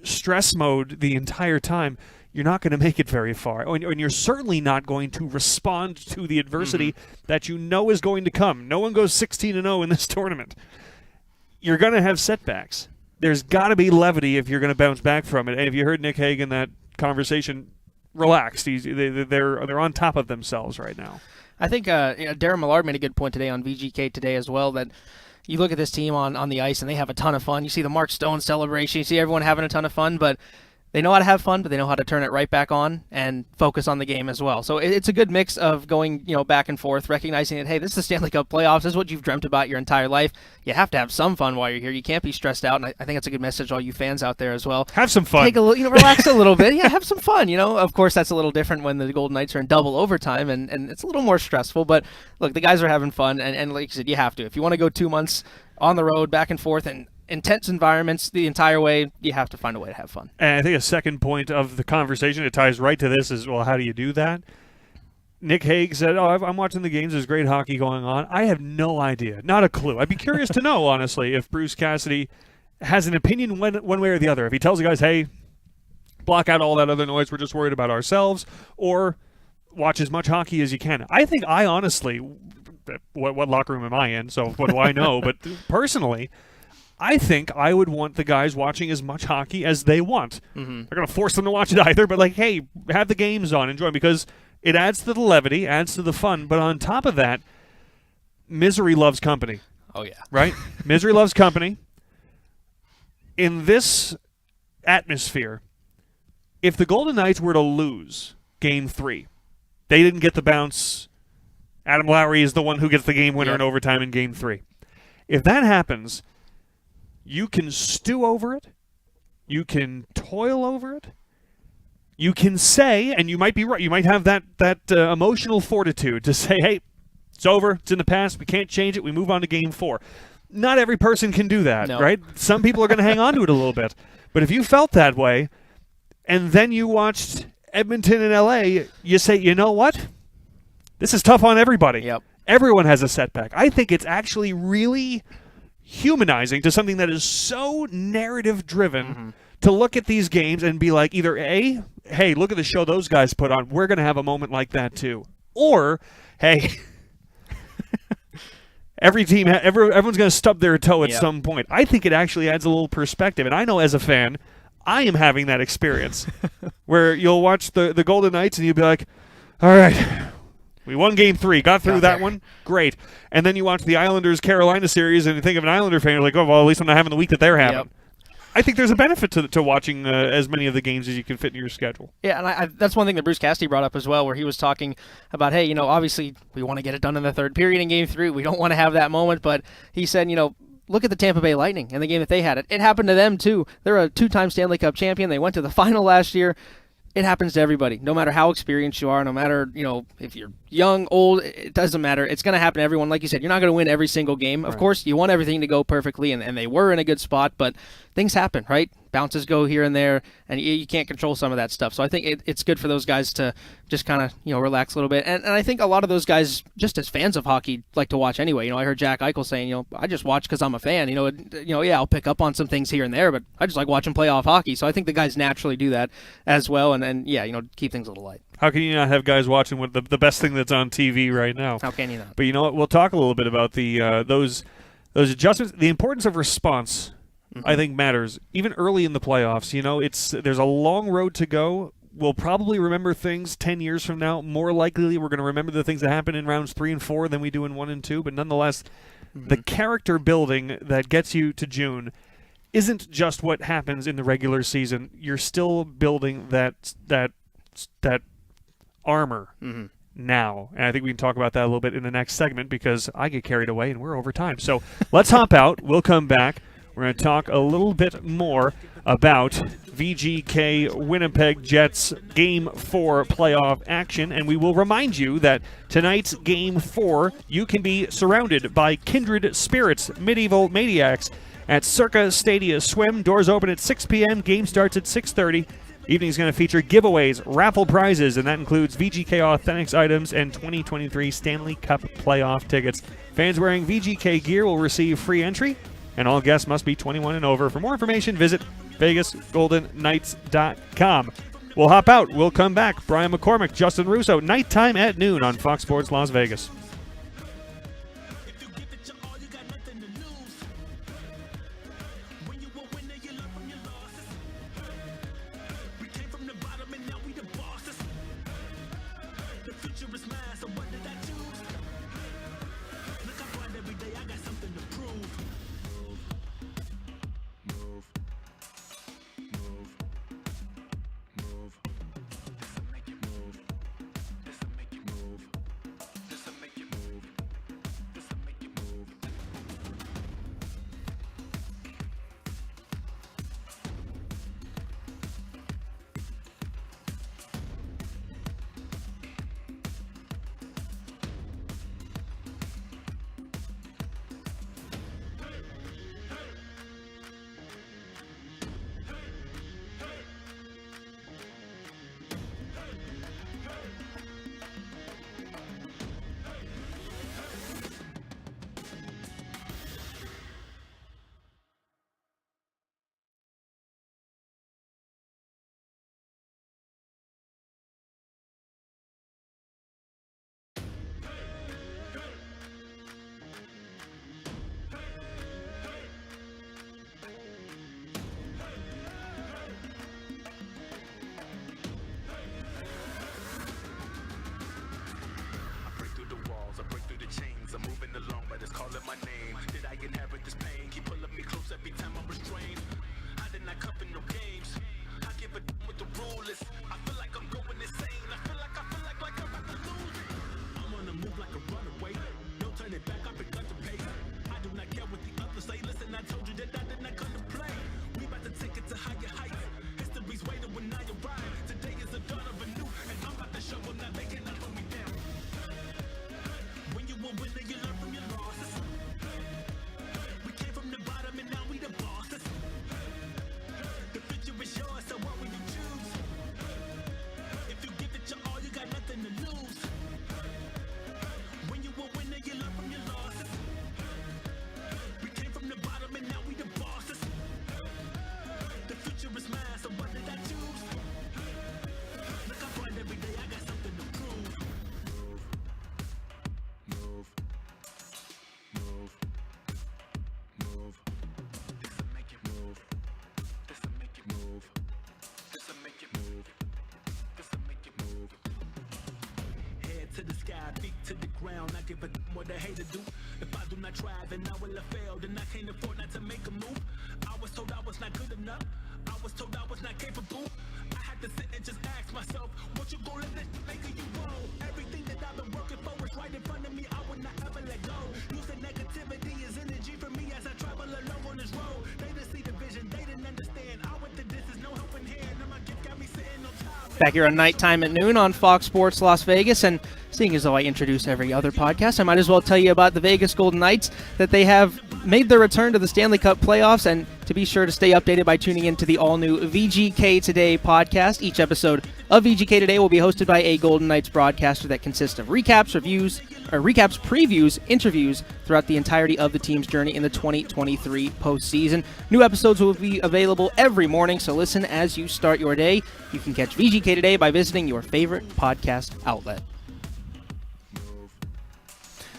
stress mode the entire time, you're not going to make it very far. And you're certainly not going to respond to the adversity that you know is going to come. No one goes 16-0 in this tournament. You're going to have setbacks. There's got to be levity if you're going to bounce back from it. And if you heard Nick Hague in that conversation, relaxed. They're on top of themselves right now. I think Darren Millard made a good point today on VGK today as well, that you look at this team on the ice and they have a ton of fun. You see the Mark Stone celebration. You see everyone having a ton of fun, but they know how to have fun, but they know how to turn it right back on and focus on the game as well. So it's a good mix of going, back and forth, recognizing that, hey, this is the Stanley Cup playoffs. This is what you've dreamt about your entire life. You have to have some fun while you're here. You can't be stressed out, and I think that's a good message to all you fans out there as well. Have some fun. Take a little, relax a little bit. Yeah, have some fun. Of course, that's a little different when the Golden Knights are in double overtime, and it's a little more stressful. But look, the guys are having fun, and like you said, you have to. If you want to go 2 months on the road, back and forth, and intense environments the entire way, you have to find a way to have fun. And I think a second point of the conversation, it ties right to this, is, well, how do you do that? Nick Hague said, I'm watching the games. There's great hockey going on. I have no idea. Not a clue. I'd be curious to know, honestly, if Bruce Cassidy has an opinion one way or the other. If he tells the guys, hey, block out all that other noise, we're just worried about ourselves, or watch as much hockey as you can. I think I honestly, what locker room am I in, so what do I know? But personally, I think I would want the guys watching as much hockey as they want. Mm-hmm. They're going to force them to watch it either, but hey, have the games on, enjoy, because it adds to the levity, adds to the fun. But on top of that, misery loves company. Oh, yeah. Right? Misery loves company. In this atmosphere, if the Golden Knights were to lose Game 3, they didn't get the bounce. Adam Lowry is the one who gets the game winner in overtime in Game 3. If that happens, you can stew over it. You can toil over it. You can say, and you might be right, you might have that emotional fortitude to say, hey, it's over, it's in the past, we can't change it, we move on to Game 4. Not every person can do that, right? Some people are going to hang on to it a little bit. But if you felt that way, and then you watched Edmonton and LA, you say, you know what? This is tough on everybody. Yep. Everyone has a setback. I think it's actually really humanizing to something that is so narrative-driven to look at these games and be like, either A, hey, look at the show those guys put on. We're going to have a moment like that too. Or, hey, everyone's going to stub their toe at some point. I think it actually adds a little perspective. And I know as a fan, I am having that experience where you'll watch the Golden Knights and you'll be like, all right, we won Game 3, got through that one, great. And then you watch the Islanders-Carolina series and you think of an Islander fan, you're like, oh, well, at least I'm not having the week that they're having. Yep. I think there's a benefit to watching as many of the games as you can fit in your schedule. Yeah, and that's one thing that Bruce Cassidy brought up as well, where he was talking about, hey, obviously we want to get it done in the third period in Game 3. We don't want to have that moment, but he said, look at the Tampa Bay Lightning and the game that they had. It happened to them, too. They're a 2-time Stanley Cup champion. They went to the final last year. It happens to everybody, no matter how experienced you are, no matter, if you're young, old, it doesn't matter. It's going to happen to everyone. Like you said, you're not going to win every single game. Of course, you want everything to go perfectly, and they were in a good spot, but things happen, right? Bounces go here and there, and you can't control some of that stuff. So I think it's good for those guys to just kind of, relax a little bit. And I think a lot of those guys, just as fans of hockey, like to watch anyway. I heard Jack Eichel saying, I just watch because I'm a fan. I'll pick up on some things here and there, but I just like watching playoff hockey. So I think the guys naturally do that as well, and keep things a little light. How can you not have guys watching with the best thing that's on TV right now? How can you not? But you know what? We'll talk a little bit about the those adjustments. The importance of response, I think, matters even early in the playoffs. There's a long road to go. We'll probably remember things 10 years from now. More likely, we're going to remember the things that happened in rounds 3 and 4 than we do in 1 and 2. But nonetheless, the character building that gets you to June isn't just what happens in the regular season. You're still building that armor now. And I think we can talk about that a little bit in the next segment because I get carried away and we're over time. So let's hop out. We'll come back. We're going to talk a little bit more about VGK Winnipeg Jets Game 4 playoff action, and we will remind you that tonight's Game 4, you can be surrounded by kindred spirits, medieval maniacs, at Circa Stadia Swim. Doors open at 6 p.m. Game starts at 6:30. Evening is going to feature giveaways, raffle prizes, and that includes VGK Authentics items and 2023 Stanley Cup playoff tickets. Fans wearing VGK gear will receive free entry, and all guests must be 21 and over. For more information, visit VegasGoldenKnights.com. We'll hop out. We'll come back. Brian McCormack, Justin Russo, nighttime at noon on Fox Sports Las Vegas. feet to the ground. I give a what the hater do. If I do not try, then I will have failed, and I can't afford not to make a move. I was told I was not good enough. I was told I was not capable. I had to sit and just ask myself, what you gonna let this make you wrong? Everything that I've been working for is right in front of me. I would not ever let go. Using negativity as energy for me as I travel alone on this road. They didn't see the vision, they didn't understand. I went to this is no helping hand. Now my gift got me sitting on top. Back here on Nighttime at Noon on Fox Sports Las Vegas, and seeing as though I introduce every other podcast, I might as well tell you about the Vegas Golden Knights, that they have made their return to the Stanley Cup playoffs, and to be sure to stay updated by tuning into the all-new VGK Today podcast. Each episode of VGK Today will be hosted by a Golden Knights broadcaster that consists of recaps, previews, interviews throughout the entirety of the team's journey in the 2023 postseason. New episodes will be available every morning, so listen as you start your day. You can catch VGK Today by visiting your favorite podcast outlet.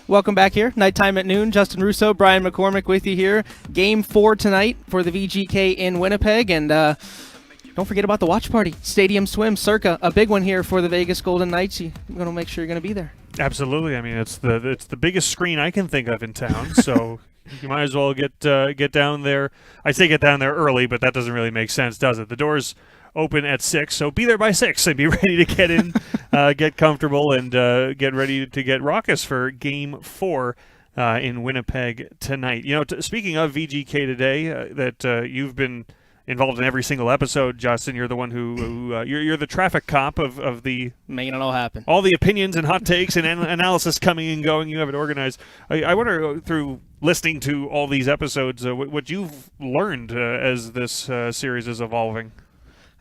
Welcome back here. Nighttime at Noon. Justin Russo, Brian McCormack with you here. Game 4 tonight for the VGK in Winnipeg. And don't forget about the watch party. Stadium Swim, Circa, a big one here for the Vegas Golden Knights. You're going to make sure you're going to be there. Absolutely. I mean, it's the biggest screen I can think of in town, so you might as well get down there. I say get down there early, but that doesn't really make sense, does it? The doors open at 6, so be there by 6 and be ready to get in, get comfortable, and get ready to get raucous for Game 4 in Winnipeg tonight. You know, speaking of VGK Today, that you've been involved in every single episode, Justin. You're the one who you're the traffic cop of the making it all happen. All the opinions and hot takes and analysis coming and going. You have it organized. I wonder, through listening to all these episodes, what you've learned as this series is evolving.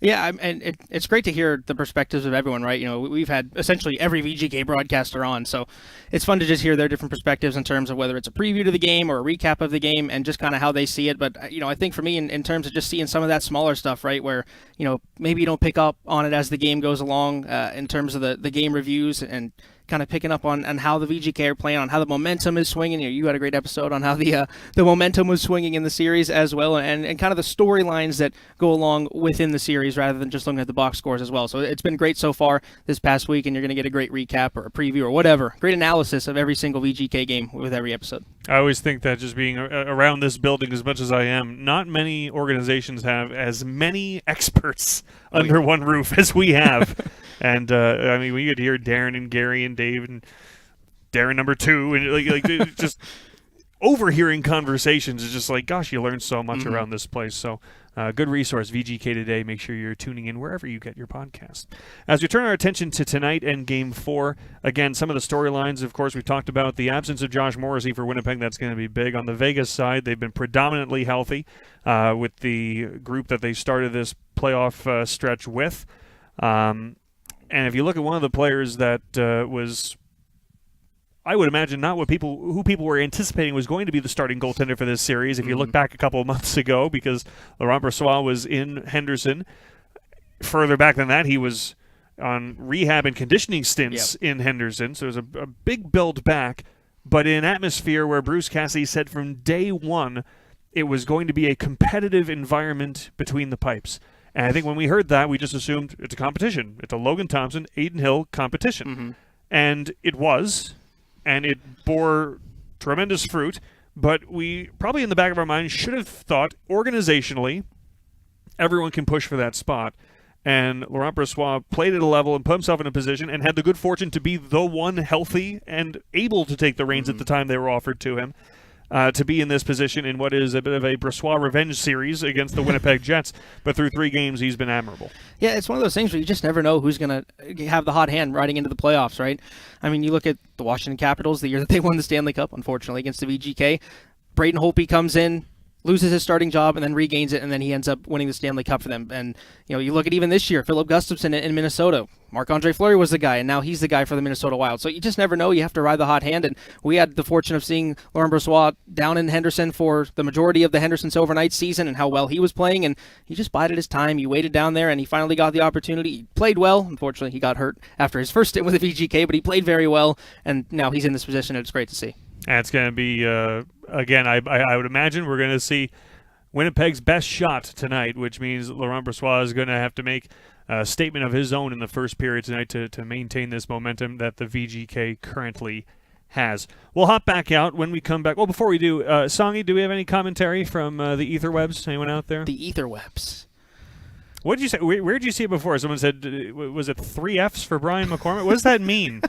Yeah, and it's great to hear the perspectives of everyone, right? You know, we've had essentially every VGK broadcaster on, so it's fun to just hear their different perspectives in terms of whether it's a preview to the game or a recap of the game and just kind of how they see it. But, you know, I think for me, in terms of just seeing some of that smaller stuff, right, where, you know, maybe you don't pick up on it as the game goes along in terms of the game reviews and kind of picking up on how the VGK are playing, on how the momentum is swinging. You had a great episode on how the momentum was swinging in the series as well, and kind of the storylines that go along within the series rather than just looking at the box scores as well. So it's been great so far this past week, and you're going to get a great recap or a preview or whatever. Great analysis of every single VGK game with every episode. I always think that just being around this building as much as I am, not many organizations have as many experts under one roof as we have. And, I mean, we could hear Darren and Gary and Dave and Darren number 2, and like just overhearing conversations is just like, gosh, you learn so much around this place. So good resource, VGK Today. Make sure you're tuning in wherever you get your podcast. As we turn our attention to tonight and Game 4, again, some of the storylines, of course, we talked about the absence of Josh Morrissey for Winnipeg. That's going to be big. On the Vegas side, they've been predominantly healthy with the group that they started this playoff stretch with. And if you look at one of the players that was, I would imagine, not who people were anticipating was going to be the starting goaltender for this series. If you look back a couple of months ago, because Laurent Brossoit was in Henderson. Further back than that, he was on rehab and conditioning stints in Henderson. So it was a big build back, but in an atmosphere where Bruce Cassidy said from day one it was going to be a competitive environment between the pipes. And I think when we heard that, we just assumed it's a competition. It's a Logan Thompson, Aiden Hill competition. And it was, and it bore tremendous fruit, but we probably in the back of our mind should have thought organizationally everyone can push for that spot. And Laurent Brossoit played at a level and put himself in a position and had the good fortune to be the one healthy and able to take the reins at the time they were offered to him. To be in this position in what is a bit of a Brossoit revenge series against the Winnipeg Jets, but through 3 games he's been admirable. Yeah, it's one of those things where you just never know who's going to have the hot hand riding into the playoffs, right? I mean, you look at the Washington Capitals, the year that they won the Stanley Cup, unfortunately, against the VGK. Braden Holtby comes in, loses his starting job, and then regains it, and then he ends up winning the Stanley Cup for them. And, you know, you look at even this year, Philip Gustafson in Minnesota. Marc-Andre Fleury was the guy, and now he's the guy for the Minnesota Wild. So you just never know. You have to ride the hot hand, and we had the fortune of seeing Laurent Brossoit down in Henderson for the majority of the Henderson's overnight season and how well he was playing, and he just bided his time. He waited down there, and he finally got the opportunity. He played well. Unfortunately, he got hurt after his first stint with the VGK, but he played very well, and now he's in this position, and it's great to see. And it's going to be, again, I would imagine we're going to see Winnipeg's best shot tonight, which means Laurent Brossoit is going to have to make a statement of his own in the first period tonight to maintain this momentum that the VGK currently has. We'll hop back out when we come back. Well, before we do, Songy, do we have any commentary from the etherwebs? Anyone out there? The etherwebs. What did you say? Where did you see it before? Someone said, was it 3 Fs for Brian McCormack? What does that mean?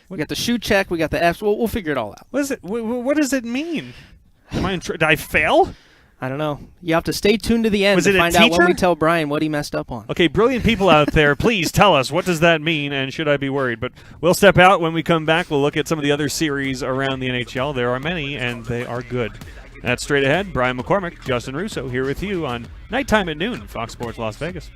We got the shoe check. We got the Fs. We'll figure it all out. What is it? What does it mean? Am I did I fail? I don't know. You have to stay tuned to the end Was to it a find out when teacher? we tell Brian what he messed up on. Okay, brilliant people out there, please tell us, what does that mean, and should I be worried? But we'll step out. When we come back, we'll look at some of the other series around the NHL. There are many, and they are good. That's straight ahead. Brian McCormack, Justin Russo here with you on Nighttime at Noon, Fox Sports Las Vegas.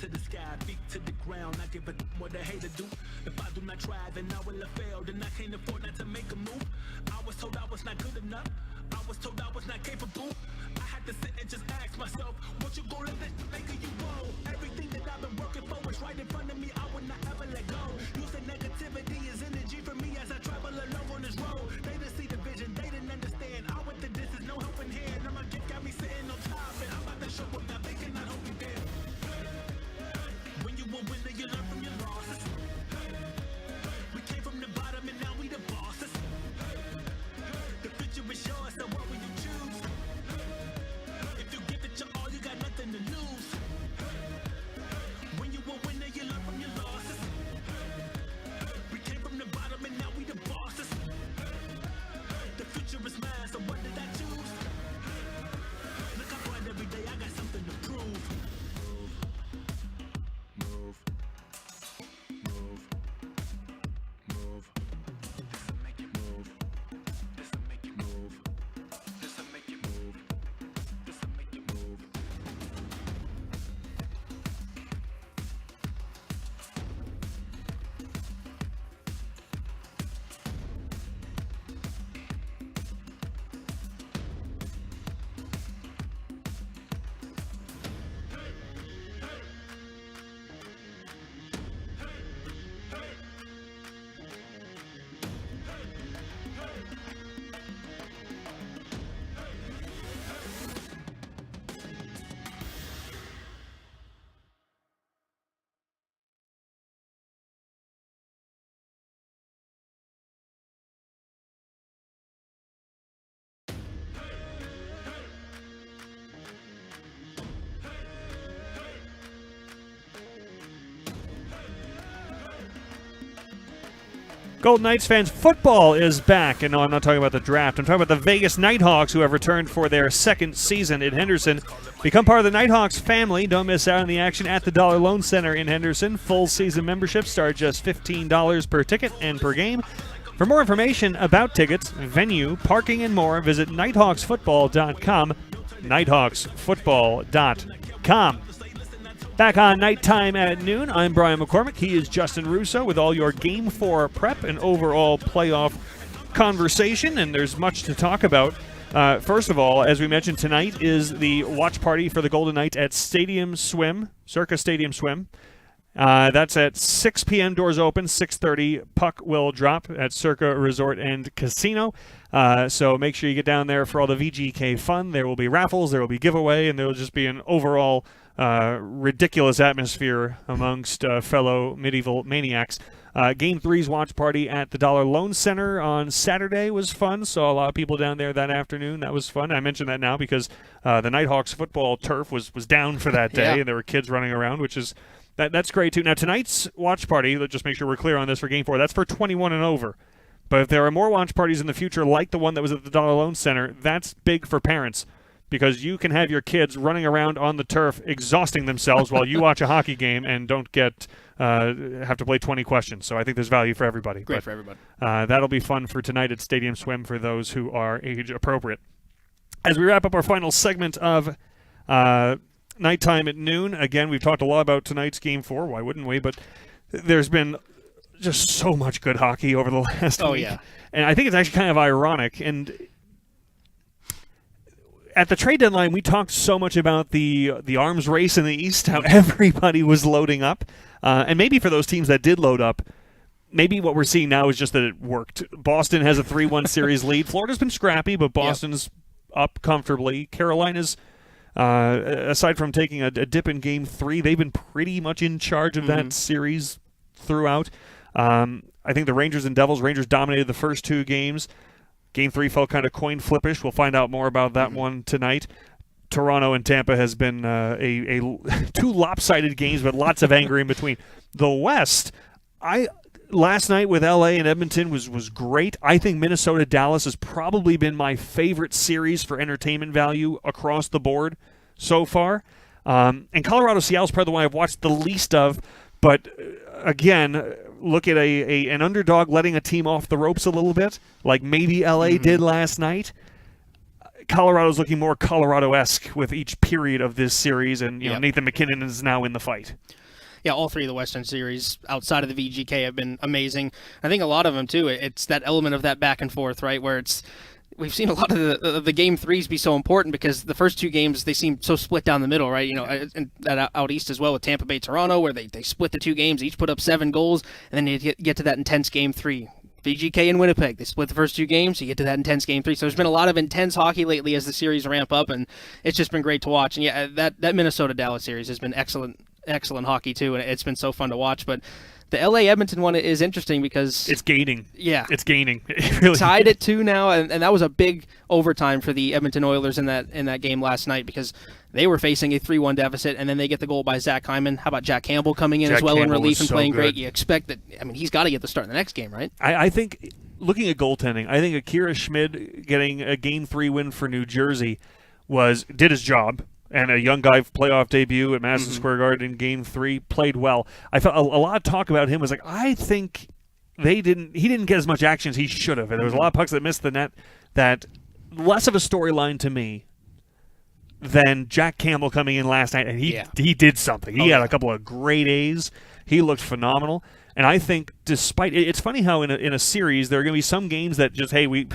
To the sky, feet to the ground. I give a what a hater do. If I do not try, then I will have failed, and I can't afford not to make a move. I was told I was not good enough. I was told I was not capable. I had to sit and just ask myself, what you gonna let this make you roll? Everything that I've been working for is right in front of me. I would not ever let go. Using negativity as energy for me as I travel alone on this road. They didn't see the vision, they didn't understand. I went the distance, no helping hand. Now my gift got me sitting on top, and I'm about to show up now. They cannot hold me down. When you a winner, you learn from your losses. We came from the bottom and now we the bosses. The future is yours, so what will you choose? If you give it your all, you got nothing to lose. When you a winner, you learn from your losses. We came from the bottom and now we the bosses. The future is mine, so what did I choose? Look, I grind every day, I got something to prove. Golden Knights fans, football is back. And no, I'm not talking about the draft. I'm talking about the Vegas Nighthawks, who have returned for their second season in Henderson. Become part of the Nighthawks family. Don't miss out on the action at the Dollar Loan Center in Henderson. Full season memberships start just $15 per ticket and per game. For more information about tickets, venue, parking, and more, visit nighthawksfootball.com. nighthawksfootball.com. Back on Nighttime at Noon, I'm Brian McCormack. He is Justin Russo with all your Game 4 prep and overall playoff conversation, and there's much to talk about. First of all, as we mentioned, tonight is the watch party for the Golden Knights at Stadium Swim, Circa Stadium Swim. That's at 6 p.m. Doors open, 6:30 puck will drop at Circa Resort and Casino. So make sure you get down there for all the VGK fun. There will be raffles, there will be giveaway, and there will just be an overall ridiculous atmosphere amongst fellow medieval maniacs. Game 3's watch party at the Dollar Loan Center on Saturday was fun. Saw a lot of people down there that afternoon. That was fun. I mention that now because the Nighthawks football turf was down for that day, and there were kids running around, which is that's great too. Now tonight's watch party, let's just make sure we're clear on this for Game 4. That's for 21 and over. But if there are more watch parties in the future like the one that was at the Dollar Loan Center, that's big for parents. Because you can have your kids running around on the turf exhausting themselves while you watch a hockey game and don't get have to play 20 questions. So I think there's value for everybody. Great for everybody. That'll be fun for tonight at Stadium Swim for those who are age appropriate. As we wrap up our final segment of Nighttime at Noon, again, we've talked a lot about tonight's Game 4. Why wouldn't we? But there's been just so much good hockey over the last week. Oh, yeah. And I think it's actually kind of ironic. And at the trade deadline, we talked so much about the arms race in the East, how everybody was loading up. And maybe for those teams that did load up, maybe what we're seeing now is just that it worked. Boston has a 3-1 series lead. Florida's been scrappy, but Boston's up comfortably. Carolina's, aside from taking a dip in Game 3, they've been pretty much in charge of that series throughout. I think the Rangers and Devils, Rangers dominated the first 2 games. Game 3 felt kind of coin flippish. We'll find out more about that one tonight. Toronto and Tampa has been a 2 lopsided games, but lots of anger in between. The West, last night with LA and Edmonton was great. I think Minnesota-Dallas has probably been my favorite series for entertainment value across the board so far. And Colorado-Seattle's probably the one I've watched the least of, but again, look at an underdog letting a team off the ropes a little bit, like maybe LA did last night. Colorado's looking more Colorado-esque with each period of this series, and you know, Nathan MacKinnon is now in the fight. Yeah, all 3 of the Western Series outside of the VGK have been amazing. I think a lot of them, too, it's that element of that back and forth, right, where we've seen a lot of the Game 3s be so important because the first 2 games, they seem so split down the middle, right? You know, and that out east as well with Tampa Bay, Toronto, where they split the 2 games, each put up 7 goals, and then you get to that intense Game 3. VGK and Winnipeg, they split the first 2 games, you get to that intense Game 3. So there's been a lot of intense hockey lately as the series ramp up, and it's just been great to watch. And yeah, that Minnesota-Dallas series has been excellent hockey too, and it's been so fun to watch. But the LA-Edmonton one is interesting because it's gaining. Yeah. It's gaining. It really tied at 2 now, and that was a big overtime for the Edmonton Oilers in that game last night because they were facing a 3-1 deficit, and then they get the goal by Zach Hyman. How about Jack Campbell coming in as well in relief and playing great? You expect that. I mean, he's got to get the start in the next game, right? I think, looking at goaltending, I think Akira Schmid getting a Game 3 win for New Jersey did his job. And a young guy playoff debut at Madison Square Garden in Game 3 played well. I felt a lot of talk about him was like, I think he didn't get as much action as he should have. And there was a lot of pucks that missed the net. That less of a storyline to me than Jack Campbell coming in last night, and he did something. He had a couple of great A's. He looked phenomenal. And I think despite it's funny how in a series there are going to be some games that just, hey, we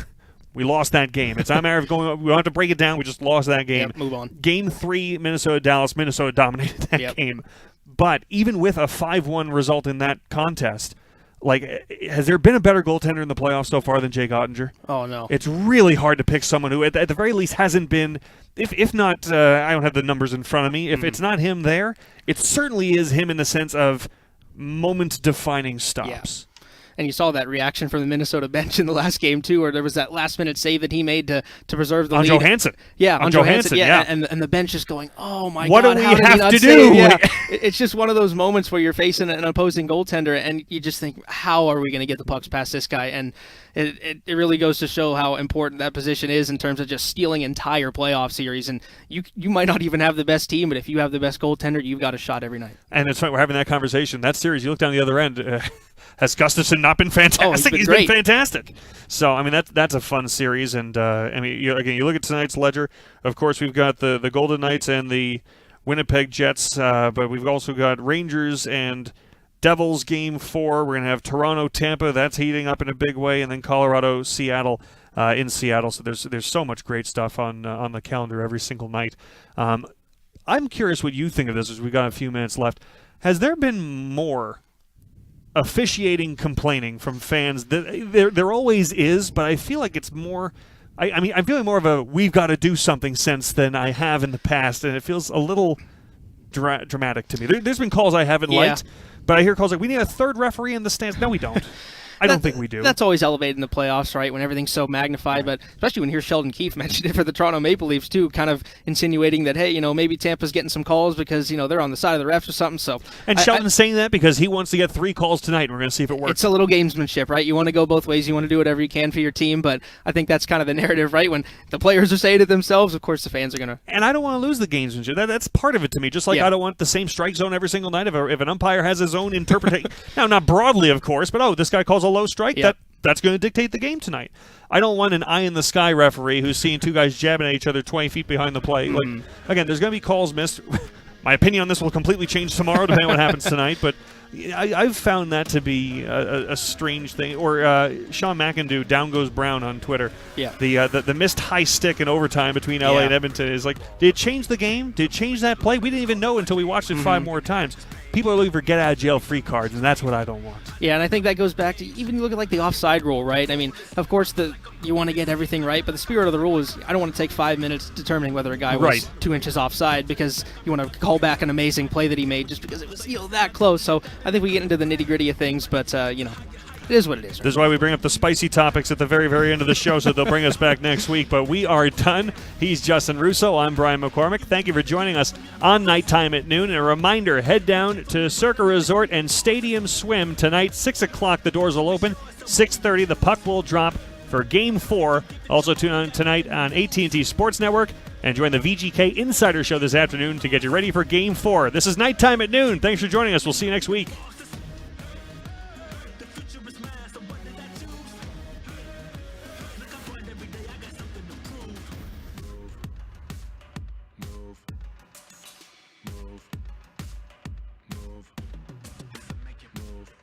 lost that game. It's not a matter of going. We don't have to break it down. We just lost that game. Move on. Game 3, Minnesota-Dallas. Minnesota dominated that game. But even with a 5-1 result in that contest, like, has there been a better goaltender in the playoffs so far than Jake Ottinger? Oh, no. It's really hard to pick someone who, at the very least, hasn't been. If not, I don't have the numbers in front of me. If it's not him there, it certainly is him in the sense of moment-defining stops. Yeah. And you saw that reaction from the Minnesota bench in the last game, too, where there was that last-minute save that he made to preserve the lead. On Johansson. Yeah, on Johansson, yeah. And the bench just going, oh, my what God, do we how did he have not to save? do? Yeah. It's just one of those moments where you're facing an opposing goaltender, and you just think, how are we going to get the pucks past this guy? And it really goes to show how important that position is in terms of just stealing entire playoff series. And you might not even have the best team, but if you have the best goaltender, you've got a shot every night. And it's funny, we're having that conversation. That series, you look down the other end, has Gustafsson not been fantastic? He's been fantastic. So, I mean, that's a fun series. And, I mean, you look at tonight's ledger. Of course, we've got the Golden Knights and the Winnipeg Jets, but we've also got Rangers and Devils Game 4. We're going to have Toronto-Tampa. That's heating up in a big way. And then Colorado-Seattle in Seattle. So there's so much great stuff on the calendar every single night. I'm curious what you think of this as we've got a few minutes left. Has there been more officiating complaining from fans? There always is, but I feel like it's more. I mean, I'm feeling more of a we've got to do something sense than I have in the past, and it feels a little dramatic to me. There's been calls I haven't liked, but I hear calls like, we need a third referee in the stands. No, we don't. I don't think we do. That's always elevated in the playoffs, right, when everything's so magnified, but especially when you hear Sheldon Keefe mention it for the Toronto Maple Leafs, too, kind of insinuating that, hey, maybe Tampa's getting some calls because, they're on the side of the refs or something. So, and Sheldon's saying that because he wants to get 3 calls tonight, and we're going to see if it works. It's a little gamesmanship, right? You want to go both ways. You want to do whatever you can for your team, but I think that's kind of the narrative, right? When the players are saying it themselves, of course the fans are going to. And I don't want to lose the gamesmanship. That's part of it to me, just like I don't want the same strike zone every single night. If an umpire has his own interpretation, now not broadly, of course, but this guy calls a low strike, that's going to dictate the game tonight. I don't want an eye-in-the-sky referee who's seeing 2 guys jabbing at each other 20 feet behind the plate. Again, there's going to be calls missed. My opinion on this will completely change tomorrow, depending on what happens tonight. But I've found that to be a strange thing. Or Sean McIndoe, Down Goes Brown on Twitter. Yeah. The missed high stick in overtime between LA and Edmonton is like, did it change the game? Did it change that play? We didn't even know until we watched it 5 more times. People are looking for get-out-of-jail-free cards, and that's what I don't want. Yeah, and I think that goes back to even look at the offside rule, right? I mean, of course, you want to get everything right, but the spirit of the rule is I don't want to take 5 minutes determining whether a guy was 2 inches offside because you want to call back an amazing play that he made just because it was that close. So I think we get into the nitty-gritty of things, but it is what it is. Right? This is why we bring up the spicy topics at the very, very end of the show, so they'll bring us back next week. But we are done. He's Justin Russo. I'm Brian McCormack. Thank you for joining us on Nighttime at noon. And a reminder, head down to Circa Resort and Stadium Swim tonight. 6 o'clock, the doors will open. 6:30, the puck will drop for Game 4. Also tune in tonight on AT&T Sports Network. And join the VGK Insider Show this afternoon to get you ready for Game 4. This is Nighttime at noon. Thanks for joining us. We'll see you next week.